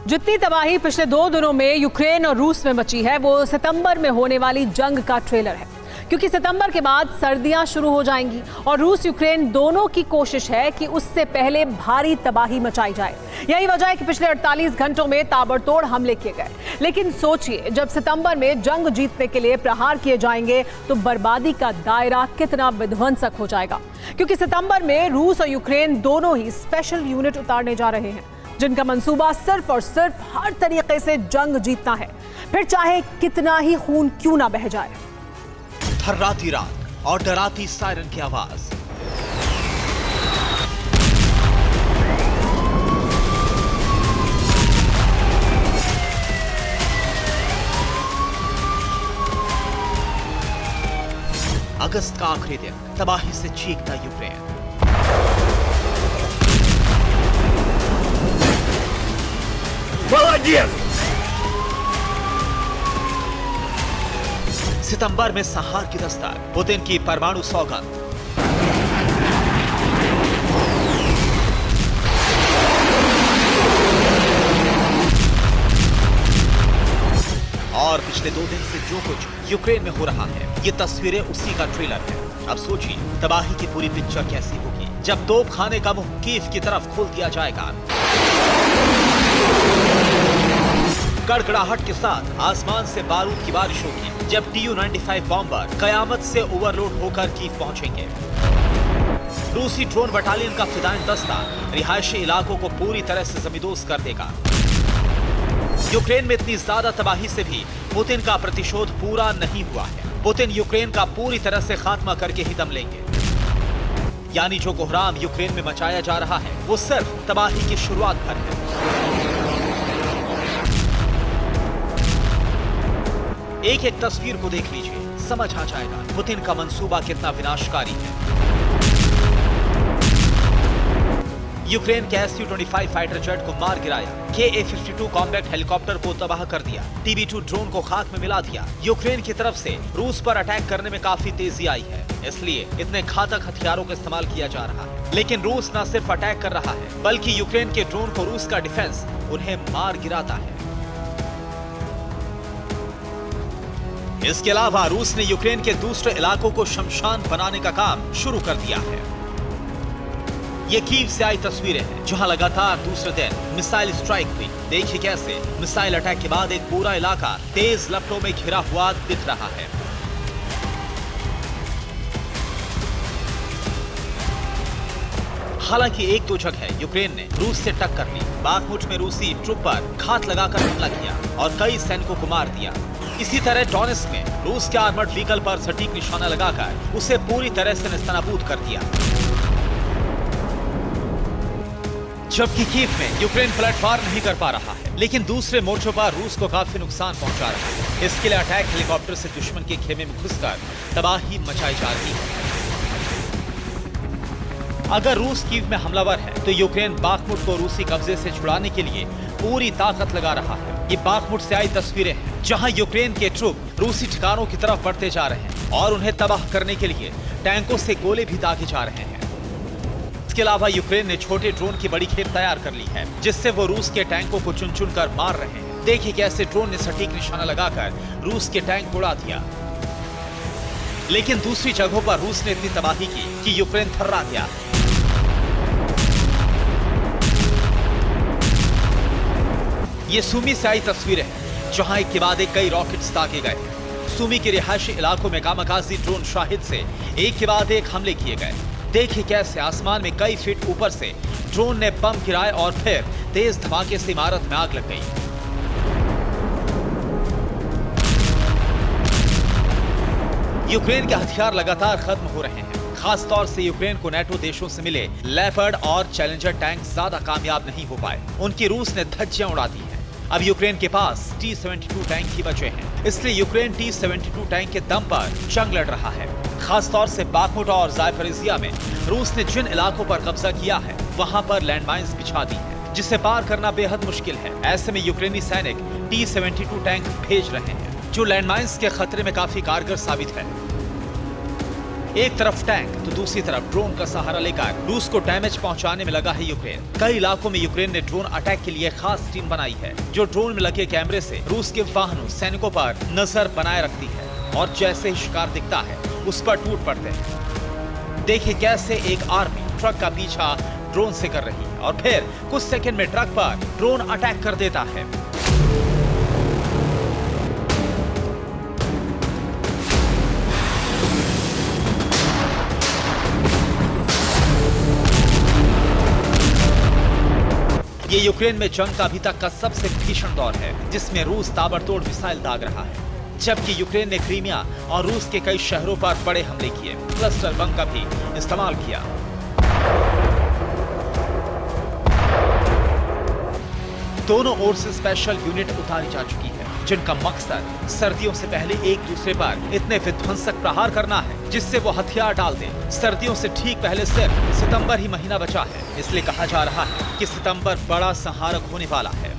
जितनी तबाही पिछले 2 दिनों में यूक्रेन और रूस में मची है वो सितंबर में होने वाली जंग का ट्रेलर है, क्योंकि सितंबर के बाद सर्दियां शुरू हो जाएंगी और रूस यूक्रेन दोनों की कोशिश है कि उससे पहले भारी तबाही मचाई जाए। यही वजह है कि पिछले 48 घंटों में ताबड़तोड़ हमले किए गए। लेकिन सोचिए, जब सितंबर में जंग जीतने के लिए प्रहार किए जाएंगे तो बर्बादी का दायरा कितना विध्वंसक हो जाएगा, क्योंकि सितंबर में रूस और यूक्रेन दोनों ही स्पेशल यूनिट उतारने जा रहे हैं, जिनका मंसूबा सिर्फ और सिर्फ हर तरीके से जंग जीतना है, फिर चाहे कितना ही खून क्यों ना बह जाए। थर्राती रात और डराती सायरन की आवाज, अगस्त का आखिरी दिन, तबाही से चीखता यूक्रेन। सितंबर में संहार की दस्तक, पुतिन की परमाणु सौगंध। और पिछले 2 दिन से जो कुछ यूक्रेन में हो रहा है, ये तस्वीरें उसी का ट्रेलर है। अब सोचिए, तबाही की पूरी पिक्चर कैसी होगी जब तोप खाने का मुंह कीव की तरफ खोल दिया जाएगा। कड़कड़ाहट के साथ आसमान से बारूद की बारिश होगी जब Tu-95 बॉम्बर कयामत से ओवरलोड होकर कीव पहुंचेंगे। रूसी ड्रोन बटालियन का फिदाइन दस्ता रिहायशी इलाकों को पूरी तरह से जमींदोज कर देगा। यूक्रेन में इतनी ज्यादा तबाही से भी पुतिन का प्रतिशोध पूरा नहीं हुआ है। पुतिन यूक्रेन का पूरी तरह से खात्मा करके ही दम लेंगे। यानी जो कोहराम यूक्रेन में मचाया जा रहा है वो सिर्फ तबाही की शुरुआत भर है। एक एक तस्वीर को देख लीजिए, समझ आ जाएगा पुतिन का मंसूबा कितना विनाशकारी है। यूक्रेन के Su-25 फाइटर जेट को मार गिराया, Ka-52 कॉम्बैट हेलीकॉप्टर को तबाह कर दिया, TB2 ड्रोन को खाक में मिला दिया। यूक्रेन की तरफ से रूस पर अटैक करने में काफी तेजी आई है, इसलिए इतने घातक हथियारों का इस्तेमाल किया जा रहा है। लेकिन रूस न सिर्फ अटैक कर रहा है, बल्कि यूक्रेन के ड्रोन को रूस का डिफेंस उन्हें मार गिराता है। इसके अलावा रूस ने यूक्रेन के दूसरे इलाकों को शमशान बनाने का काम शुरू कर दिया है। ये कीव से आई तस्वीरें हैं, जहां लगातार दूसरे दिन मिसाइल स्ट्राइक हुई। देखिए कैसे मिसाइल अटैक के बाद एक पूरा इलाका तेज लपटों में घिरा हुआ दिख रहा है। हालांकि 1-2 जगह यूक्रेन ने रूस से टक्कर ली। बाखमुट में रूसी ट्रुप पर घात लगाकर हमला किया और कई सैनिकों को मार दिया। इसी तरह डोनेत्स्क में रूस के आर्मर्ड व्हीकल पर सटीक निशाना लगाकर उसे पूरी तरह से नेस्तनाबूद कर दिया। जबकि कीव में यूक्रेन पलटवार नहीं कर पा रहा है, लेकिन दूसरे मोर्चों पर रूस को काफी नुकसान पहुंचा रहा है। इसके लिए अटैक हेलीकॉप्टर से दुश्मन के खेमे में घुसकर तबाही मचाई जा रही है। अगर रूस कीव में हमलावर है तो यूक्रेन बाखमुट को रूसी कब्जे से छुड़ाने के लिए पूरी ताकत लगा रहा है। ये बाखमुट से आई तस्वीरें हैं, जहां यूक्रेन के ट्रुप रूसी ठिकानों की तरफ बढ़ते जा रहे हैं और उन्हें तबाह करने के लिए टैंकों से गोले भी दागे जा रहे हैं। इसके अलावा यूक्रेन ने छोटे ड्रोन की बड़ी खेप तैयार कर ली है, जिससे वो रूस के टैंकों को चुन चुन कर मार रहे हैं। देखिए कैसे ड्रोन ने सटीक निशाना लगाकर रूस के टैंक उड़ा दिया। लेकिन दूसरी जगहों पर रूस ने इतनी तबाही की कि यूक्रेन थर्रा गया। ये सुमी से आई तस्वीरें हैं, जहां एक के बाद एक कई रॉकेट्स दागे गए। सुमी के रिहायशी इलाकों में कामाकाजी ड्रोन शाहिद से एक के बाद एक हमले किए गए। देखिए कैसे आसमान में कई फीट ऊपर से ड्रोन ने बम गिराए और फिर तेज धमाके से इमारत में आग लग गई। यूक्रेन के हथियार लगातार खत्म हो रहे हैं। खास तौर से यूक्रेन को नेटो देशों से मिले लेपर्ड और चैलेंजर टैंक ज्यादा कामयाब नहीं हो पाए। उनकी रूस ने धज्जियां उड़ा दी हैं। अब यूक्रेन के पास T-72 टैंक ही बचे हैं, इसलिए यूक्रेन T-72 टैंक के दम पर जंग लड़ रहा है। खास तौर से बाखमुट और ज़ापोरिज़िया में रूस ने जिन इलाकों पर कब्जा किया है, वहां पर लैंडमाइंस बिछा दी है, जिसे पार करना बेहद मुश्किल है। ऐसे में यूक्रेनी सैनिक T-72 टैंक भेज रहे हैं, जो लैंडमाइंस के खतरे में काफी कारगर साबित है। एक तरफ टैंक तो दूसरी तरफ ड्रोन का सहारा लेकर रूस को डैमेज पहुंचाने में लगा है यूक्रेन। कई इलाकों में यूक्रेन ने ड्रोन अटैक के लिए खास टीम बनाई है, जो ड्रोन में लगे कैमरे से रूस के वाहनों सैनिकों पर नजर बनाए रखती है और जैसे ही शिकार दिखता है उस पर टूट पड़ते हैं। देखिए कैसे एक आर्मी ट्रक का पीछा ड्रोन से कर रही है और फिर कुछ सेकंड में ट्रक पर ड्रोन अटैक कर देता है। ये यूक्रेन में जंग का अभी तक का सबसे भीषण दौर है, जिसमें रूस ताबड़तोड़ मिसाइल दाग रहा है, जबकि यूक्रेन ने क्रीमिया और रूस के कई शहरों पर बड़े हमले किए, क्लस्टर बम का भी इस्तेमाल किया। दोनों ओर से स्पेशल यूनिट उतारी जा चुकी है, जिनका मकसद सर्दियों से पहले एक दूसरे पर इतने विध्वंसक प्रहार करना है जिससे वो हथियार डाल दें। सर्दियों से ठीक पहले सिर्फ सितंबर ही महीना बचा है, इसलिए कहा जा रहा है कि सितंबर बड़ा संहारक होने वाला है।